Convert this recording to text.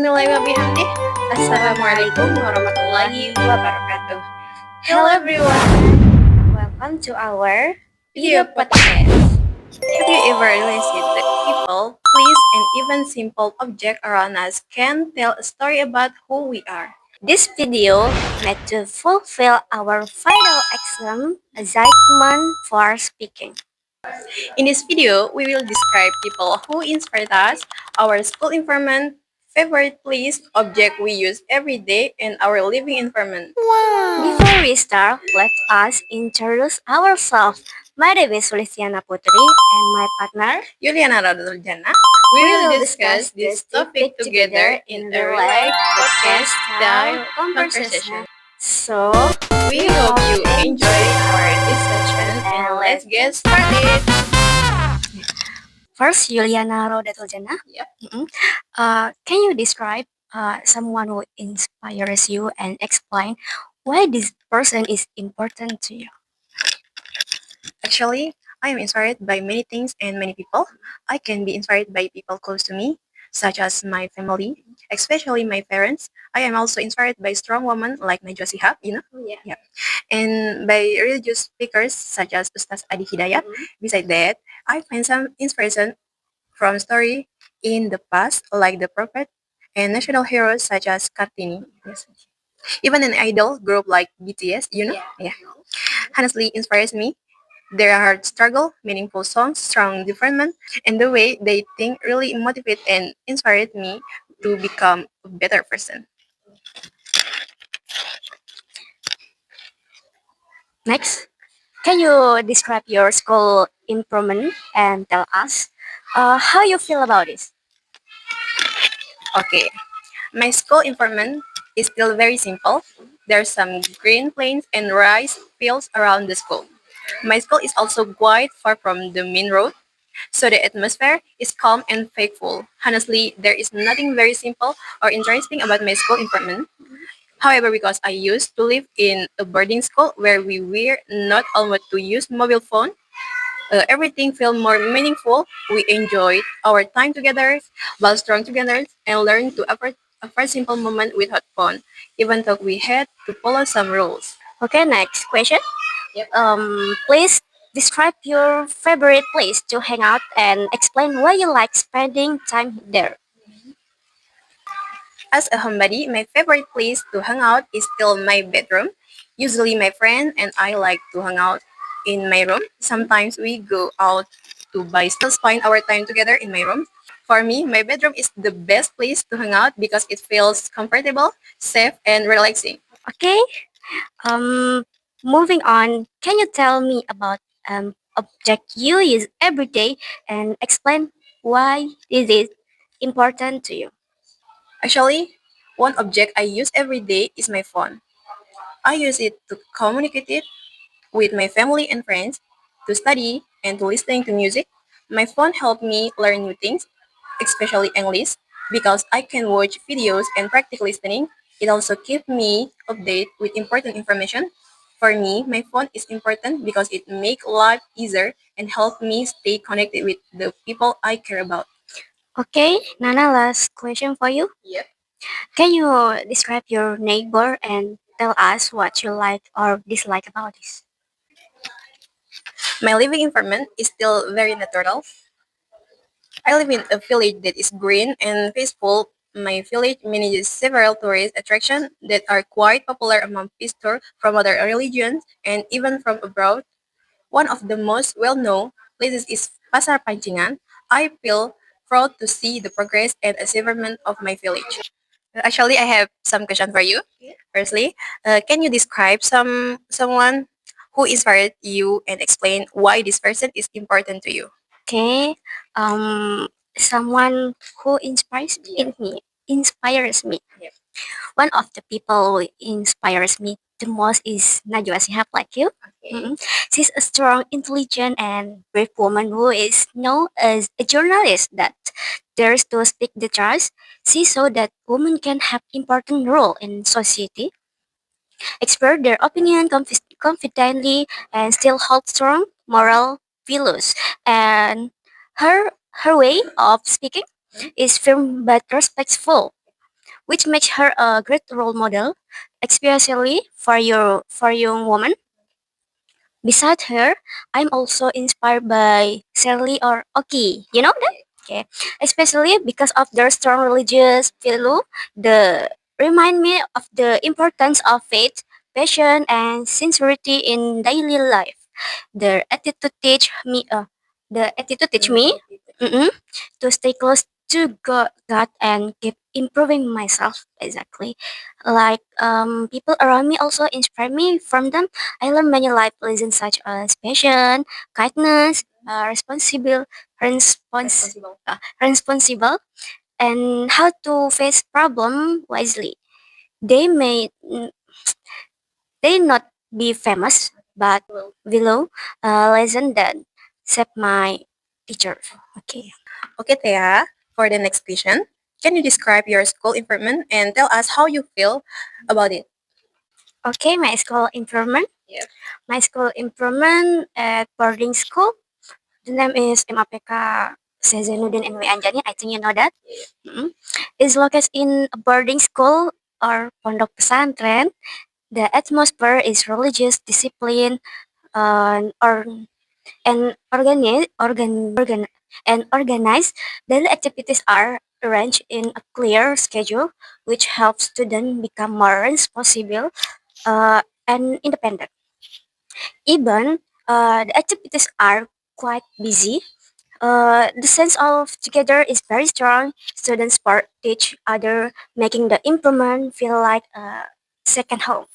Bismillahirrahmanirrahim. Assalamualaikum warahmatullahi wabarakatuh. Hello everyone. Welcome to our Video podcast. Have you ever realized that people, place, and even simple objects around us can tell a story about who we are? this video meant to fulfill our final exam assignment for speaking. In this video, we will describe people who inspired us, our school environment, favorite place, object we use every day, and our living environment. Before we start, let us introduce ourselves. My name is Luciana Putri and my partner Yuliana Raduljana. We will discuss this topic together in a real-life podcast style conversation. So, We hope you enjoy our discussion and let's get started. first, Juliana Rodatuljana. Yep. Can you describe someone who inspires you and explain why this person is important to you? Actually, I am inspired by many things and many people. I can be inspired by people close to me, such as my family, especially my parents. I am also inspired by strong women like Najwa Shihab, Yeah. and by religious speakers such as Ustaz Adi Hidayat. Besides that, I find some inspiration from story in the past like the prophet and national heroes such as Kartini. Yes. Even an idol group like BTS, Yeah. Honestly inspires me. Their hard struggle, meaningful songs, strong development, and the way they think really motivate and inspired me to become a better person. Next, can you describe your school improvement and tell us how you feel about this? Okay, my school environment is still very simple. There's some green plains and rice fields around the school. My school is also quite far from the main road, so the atmosphere is calm and faithful. Honestly, there is nothing very simple or interesting about my school environment. However, because I used to live in a boarding school where we were not allowed to use mobile phone, everything felt more meaningful. We enjoyed our time together, while strong together, and learned to appreciate simple moment without phone, even though we had to follow some rules. Okay, next question. Please describe your favorite place to hang out and explain why you like spending time there. As a homebody, my favorite place to hang out is still my bedroom. Usually my friend and I like to hang out in my room. Sometimes we go out to buy still spend our time together in my room. For me, my bedroom is the best place to hang out because it feels comfortable, safe, and relaxing. Okay. Um, Moving on, can you tell me about object you use every day and explain why this is important to you? Actually, one object I use every day is my phone. I use it to communicate it with my family and friends, to study, and to listening to music. My phone helped me learn new things, especially English, because I can watch videos and practice listening. It also keeps me updated with important information. For me, my phone is important because it makes life easier and help me stay connected with the people I care about. Okay, Nana, last question for you. Yep. Can you describe your neighbor and tell us what you like or dislike about this? My living environment is still very natural. I live in a village that is green and peaceful. My village manages several tourist attractions that are quite popular among visitors from other religions and even from abroad. One of the most well-known places is Pasar Pancingan. I feel proud to see the progress and achievement of my village. Actually, I have some question for you. Firstly, can you describe someone who inspired you and explain why this person is important to you? Okay, um, someone who inspires me. Yep. One of the people who inspires me the most is Najwa Shihab, like you. Okay. She's a strong, intelligent, and brave woman who is known as a journalist that dares to speak the truth. She saw that women can have important role in society, express their opinion confidently, and still hold strong moral values. And her way of speaking is firm but respectful. which makes her a great role model, especially for young women. Beside her, I'm also inspired by Shirley or Oki. You know that? Okay. Especially because of their strong religious value, the remind me of the importance of faith, passion, and sincerity in daily life. Their attitude teach me. The attitude teach me. mm-mm, to stay close to God and keep improving myself. Exactly. Like people around me also inspire me from them. I learned many life lessons such as passion, kindness, responsible, and how to face problem wisely. They may they not be famous, but below lesson that set my teacher. Okay. Okay, Thea, for the next question, can you describe your school improvement and tell us how you feel about it? Okay, my school improvement. My school improvement at boarding school. The name is MAPK Sezenuddin NW Anjani. I think you know that. Mm. Is located in a boarding school or pondok pesantren. The atmosphere is religious discipline or and organized. Daily activities are arranged in a clear schedule, which helps students become more responsible and independent. Even the activities are quite busy. The sense of together is very strong. Students support each other, making the improvement feel like a second home.